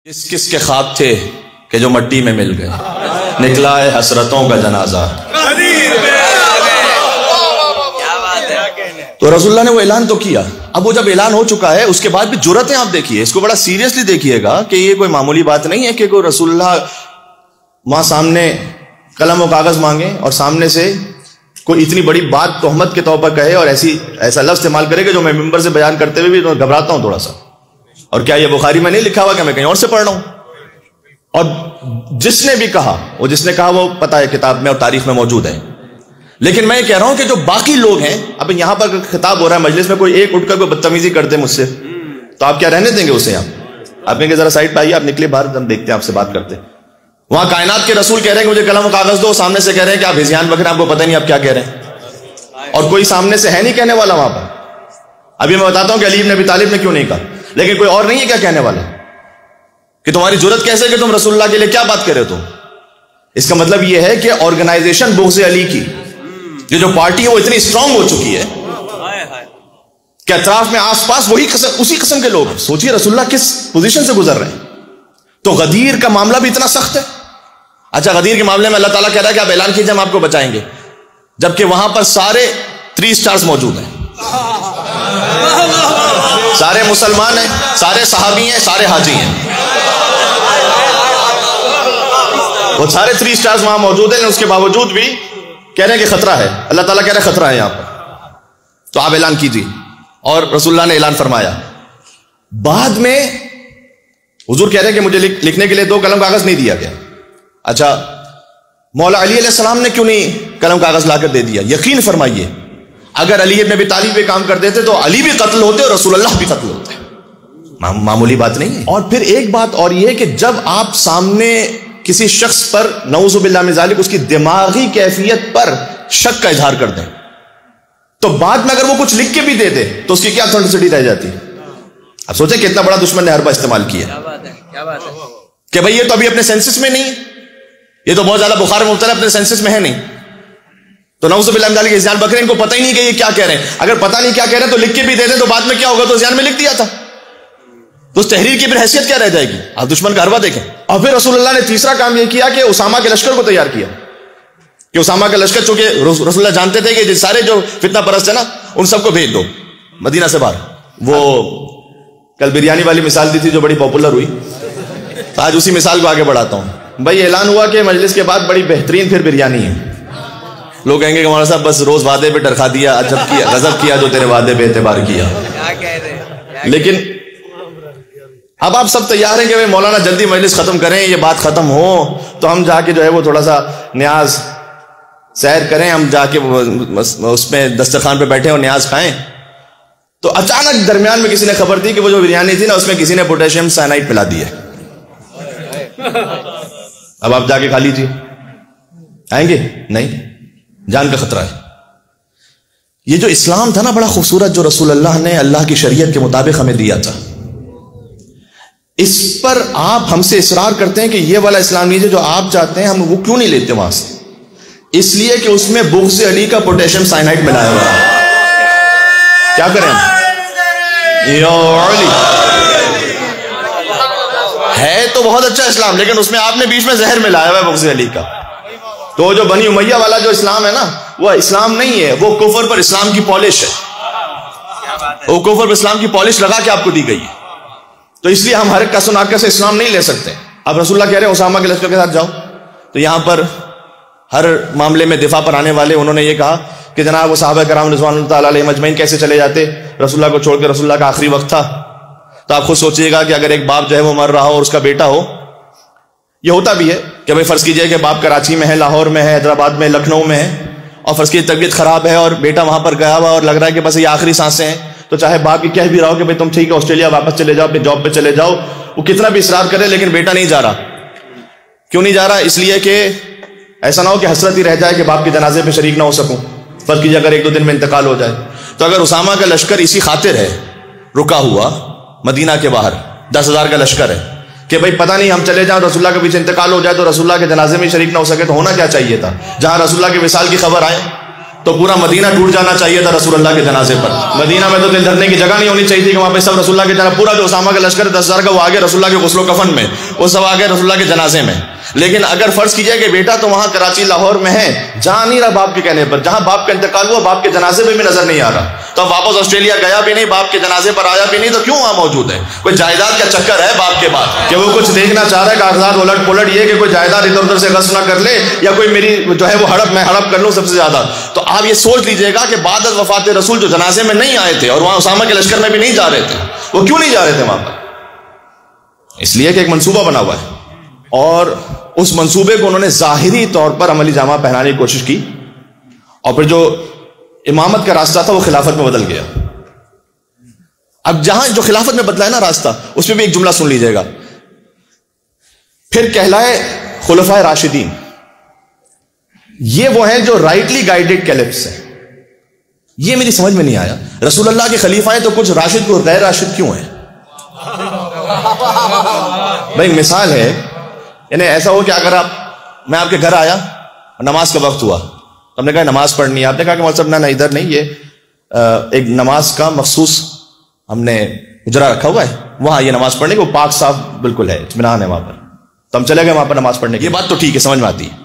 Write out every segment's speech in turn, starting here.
کس کس کے خواب تھے کہ جو مٹی میں مل گئے، نکلا ہے حسرتوں کا جنازہ۔ تو رسول اللہ نے وہ اعلان تو کیا، اب وہ جب اعلان ہو چکا ہے اس کے بعد بھی جرأتیں آپ دیکھیے، اس کو بڑا سیریسلی دیکھیے گا کہ یہ کوئی معمولی بات نہیں ہے کہ کوئی رسول اللہ وہاں سامنے قلم و کاغذ مانگے اور سامنے سے کوئی اتنی بڑی بات تہمت کے طور پر کہے اور ایسا لفظ استعمال کرے کہ جو میں ممبر سے بیان کرتے ہوئے بھی تو گھبراتا ہوں تھوڑا سا۔ اور کیا یہ بخاری میں نہیں لکھا ہوا کہ میں کہیں اور سے پڑھ رہا ہوں؟ اور جس نے بھی کہا وہ پتہ ہے کتاب میں اور تاریخ میں موجود ہے۔ لیکن میں یہ کہہ رہا ہوں کہ جو باقی لوگ ہیں، اب یہاں پر خطاب ہو رہا ہے مجلس میں، کوئی ایک اٹھ کر کوئی بدتمیزی کرتے مجھ سے تو آپ کیا رہنے دیں گے اسے؟ آپ کہیں گے ذرا سائڈ پہ آئیے، آپ نکلے باہر، ہم دیکھتے ہیں آپ سے بات کرتے۔ وہاں کائنات کے رسول کہہ رہے ہیں کہ مجھے قلم و کاغذ دو، سامنے سے کہہ رہے ہیں کہ آپ ہذیان بک رہے ہیں، آپ کو پتہ نہیں آپ کیا کہہ رہے ہیں، اور کوئی سامنے سے ہے نہیں کہنے والا وہاں پر۔ ابھی میں بتاتا ہوں کہ علی بن ابی طالب نے کیوں نہیں کہا، لیکن کوئی اور نہیں ہے کیا کہنے والا کہ تمہاری جرأت کیسے کہ تم رسول اللہ کے لیے کیا بات کرے ہو؟ اس کا مطلب یہ ہے کہ آرگنائزیشن بغض علی کی، یہ جو پارٹی ہے وہ اتنی اسٹرانگ ہو چکی ہے کہ اطراف میں آس پاس اسی قسم کے لوگ ہیں۔ سوچیے رسول اللہ کس پوزیشن سے گزر رہے ہیں۔ تو غدیر کا معاملہ بھی اتنا سخت ہے۔ اچھا، غدیر کے معاملے میں اللہ تعالیٰ کہہ رہا ہے کہ آپ اعلان کیجئے ہم آپ کو بچائیں گے، جبکہ وہاں پر سارے 3 سٹارز موجود ہیں، سارے مسلمان ہیں، سارے صحابی ہیں، سارے حاجی ہیں، وہ سارے 3 سٹارز وہاں موجود ہیں۔ اس کے باوجود بھی کہہ رہے ہیں کہ خطرہ ہے، اللہ تعالیٰ کہہ رہے ہیں خطرہ ہے یہاں پر، تو آپ اعلان کیجیے۔ اور رسول اللہ نے اعلان فرمایا۔ بعد میں حضور کہہ رہے ہیں کہ مجھے لکھنے کے لیے 2 قلم کاغذ نہیں دیا گیا۔ اچھا، مولا علی علیہ السلام نے کیوں نہیں قلم کاغذ لا کر دے دیا؟ یقین فرمائیے اگر علی ابن ابی طالب پہ کام کر دیتے تو علی بھی قتل ہوتے اور رسول اللہ بھی قتل ہوتے۔ معمولی بات نہیں ہے۔ اور پھر ایک بات اور یہ کہ جب آپ سامنے کسی شخص پر نعوذ باللہ من ذالک اس کی دماغی کیفیت پر شک کا اظہار کر دیں تو بعد میں اگر وہ کچھ لکھ کے بھی دے دے تو اس کی کیا اتھینٹسٹی رہ جاتی ہے؟ اب سوچیں کتنا بڑا دشمن نے حربہ استعمال کیا کہ بھئی یہ تو ابھی اپنے سینسس میں نہیں، یہ تو بہت زیادہ بخار میں مبتلا، اپنے سینسس میں ہے نہیں، تو نعوذ باللہ من ذالک ہذیان بک رہے ہیں، ان کو پتہ ہی نہیں کہ یہ کیا کہہ رہے ہیں۔ اگر پتہ نہیں کیا کہہ رہے ہیں تو لکھ کے بھی دے دیں تو بعد میں کیا ہوگا؟ تو ہذیان میں لکھ دیا تھا، تو اس تحریر کی پھر حیثیت کیا رہ جائے گی؟ آپ دشمن کا حربہ دیکھیں۔ اور پھر رسول اللہ نے تیسرا کام یہ کیا کہ اسامہ کے لشکر کو تیار کیا، کہ اسامہ کا لشکر، چونکہ رسول اللہ جانتے تھے کہ سارے جو فتنہ پرست ہیں نا ان سب کو بھیج دو مدینہ سے باہر۔ وہ کل بریانی والی مثال دی تھی جو بڑی پاپولر ہوئی، تو آج اسی مثال کو آگے بڑھاتا ہوں۔ بھائی اعلان ہوا کہ مجلس کے بعد بڑی بہترین پھر بریانی ہے۔ لوگ کہیں گے کہ مولانا صاحب بس روز وعدے پہ ٹرکھا دیا، عجب کیا، غضب کیا جو تیرے وعدے پہ اعتبار کیا۔ لیکن اب آپ سب تیار ہیں کہ مولانا جلدی مجلس ختم کریں، یہ بات ختم ہو تو ہم جا کے جو ہے وہ تھوڑا سا نیاز سیر کریں، ہم جا کے اس میں دسترخوان پہ بیٹھیں اور نیاز کھائیں۔ تو اچانک درمیان میں کسی نے خبر دی کہ وہ جو بریانی تھی نا اس میں کسی نے پوٹیشیم سائنائڈ پلا دی ہے۔ اب آپ جا کے کھا لیجیے، آئیں گے؟ نہیں، جان کا خطرہ ہے۔ یہ جو اسلام تھا نا بڑا خوبصورت، جو رسول اللہ نے اللہ کی شریعت کے مطابق ہمیں دیا تھا، اس پر آپ ہم سے اصرار کرتے ہیں کہ یہ والا اسلام لیجیے جو آپ چاہتے ہیں، ہم وہ کیوں نہیں لیتے وہاں سے؟ اس لیے کہ اس میں بغض علی کا پوٹیشیم سائنائڈ ملایا ہوا ہے۔ کیا کریں ہم؟ یا علی ہے تو بہت اچھا اسلام، لیکن اس میں آپ نے بیچ میں زہر ملایا ہوا ہے بغض علی کا۔ تو جو بنی امیہ والا جو اسلام ہے نا وہ اسلام نہیں ہے، وہ کفر پر اسلام کی پالش ہے، وہ کفر پر اسلام کی پالش لگا کے آپ کو دی گئی ہے۔ تو اس لیے ہم ہر کس و ناکس سے اسلام نہیں لے سکتے۔ اب رسول اللہ کہہ رہے ہیں اسامہ کے لشکر کے ساتھ جاؤ، تو یہاں پر ہر معاملے میں دفاع پر آنے والے انہوں نے یہ کہا کہ جناب وہ صحابہ کرام رضوان اللہ تعالیٰ علیہم اجمعین کیسے چلے جاتے؟ رسول اللہ کو چھوڑ کے، رسول اللہ کا آخری وقت تھا۔ تو آپ خود سوچئے گا کہ اگر ایک باپ جو ہے وہ مر رہا ہو اور اس کا بیٹا ہو، یہ ہوتا بھی ہے کہ بھائی فرض کیجئے کہ باپ کراچی میں ہے، لاہور میں ہے، حیدرآباد میں، لکھنؤ میں ہے، اور فرض کی طبیعت خراب ہے اور بیٹا وہاں پر گیا ہوا اور لگ رہا ہے کہ بس یہ آخری سانسیں ہیں، تو چاہے باپ کی کہہ بھی رہا ہو کہ بھائی تم ٹھیک ہے آسٹریلیا واپس چلے جاؤ، اپنی جاب پہ چلے جاؤ، وہ کتنا بھی اصرار کرے لیکن بیٹا نہیں جا رہا۔ کیوں نہیں جا رہا؟ اس لیے کہ ایسا نہ ہو کہ حسرت ہی رہ جائے کہ باپ کے جنازے پہ شریک نہ ہو سکوں، فرض کیجیے اگر 1-2 دن میں انتقال ہو جائے۔ تو اگر اسامہ کا لشکر اسی خاطر ہے رکا ہوا مدینہ کے باہر، 10,000 کا لشکر ہے کہ بھئی پتہ نہیں ہم چلے جائیں رسول اللہ کے پیچھے انتقال ہو جائے تو رسول اللہ کے جنازے میں شریک نہ ہو سکے، تو ہونا کیا چاہیے تھا؟ جہاں رسول اللہ کے وصال کی خبر آئے تو پورا مدینہ ٹوٹ جانا چاہیے تھا رسول اللہ کے جنازے پر. مدینہ میں تو دل دھرنے کی جگہ نہیں ہونی چاہیے تھی کہ وہاں پہ سب رسول اللہ کے جنازے, پورا جو اسامہ کا لشکر 10,000 کا وہ آگے رسول اللہ کے غسل و کفن میں, وہ سب آگے رسول اللہ کے جنازے میں. لیکن اگر فرض کیجئے کہ بیٹا تو وہاں کراچی لاہور میں ہے, جہاں نہیں رہا باپ کے کہنے پر, جہاں باپ کا انتقال ہوا باپ کے جنازے پہ بھی نظر نہیں آ رہا, تو اب واپس آسٹریلیا گیا بھی نہیں, باپ کے جنازے پر آیا بھی نہیں, تو کیوں وہاں موجود ہے؟ کوئی جائیداد کا چکر ہے باپ کے بعد کہ وہ کچھ دیکھنا چاہ رہا ہے, کاغذات الٹ پلٹ یہ کہ کوئی جائیداد ادھر ادھر سے غصب نہ کر لے, یا کوئی میری جو ہے وہ ہڑپ میں ہڑپ کر لوں سب سے زیادہ. تو آپ یہ سوچ لیجئے گا کہ بعد از وفات رسول جو جنازے میں نہیں آئے تھے اور وہاں اسامہ کے لشکر میں بھی نہیں جا رہے تھے, وہ کیوں نہیں جا رہے تھے وہاں پر؟ اس لیے کہ ایک منصوبہ بنا ہوا ہے, اور اس منصوبے کو انہوں نے ظاہری طور پر عملی جامہ پہنانے کی کوشش کی, اور پھر جو امامت کا راستہ تھا وہ خلافت میں بدل گیا. اب جہاں جو خلافت میں بدلا ہے نا راستہ, اس میں بھی ایک جملہ سن لیجئے گا, پھر کہلائے خلفائے راشدین. یہ وہ ہیں جو رائٹلی گائیڈڈ کیلفس ہیں. یہ میری سمجھ میں نہیں آیا, رسول اللہ کے خلیفہ ہیں تو کچھ راشد کو غیر راشد کیوں ہیں؟ بھائی مثال ہے, یعنی ایسا ہو کہ اگر میں آپ کے گھر آیا, نماز کا وقت ہوا, ہم نے کہا نماز پڑھنی ہے, آپ نے کہا کہ مولوی صاحب نہ ادھر نہیں, یہ ایک نماز کا مخصوص ہم نے اجرا رکھا ہوا ہے, وہاں یہ نماز پڑھنے کو پاک صاف بالکل ہے, اطمینان ہے وہاں پر, تو ہم چلے گئے وہاں پر نماز پڑھنے کی. یہ بات تو ٹھیک ہے, سمجھ میں آتی ہے.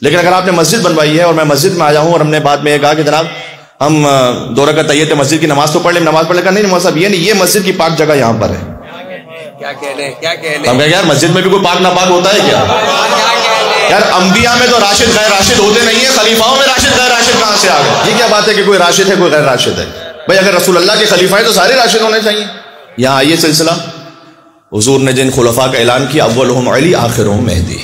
لیکن اگر آپ نے مسجد بنوائی ہے اور میں مسجد میں آیا ہوں اور ہم نے بعد میں یہ کہا کہ جناب ہم 2 رکعت تحیت مسجد کی نماز تو پڑھ لیں, نماز پڑھ لے کہا نہیں مولوی صاحب یہ نہیں, یہ مسجد کی پاک جگہ یہاں پر ہے. ہم کہا یار مسجد میں بھی کوئی پاک ناپاک ہوتا ہے کیا؟ یار انبیاء میں تو راشد غیر راشد ہوتے نہیں ہیں, خلیفاؤں میں راشد غیر راشد کہاں سے آ گئے؟ یہ کیا بات ہے کہ کوئی راشد ہے کوئی غیر راشد ہے؟ بھائی اگر رسول اللہ کے خلیفہ ہیں تو سارے راشد ہونے چاہیے. یہاں آئیے سلسلہ, حضور نے جن خلفاء کا اعلان کیا, اولہم علی آخرہم مہدی.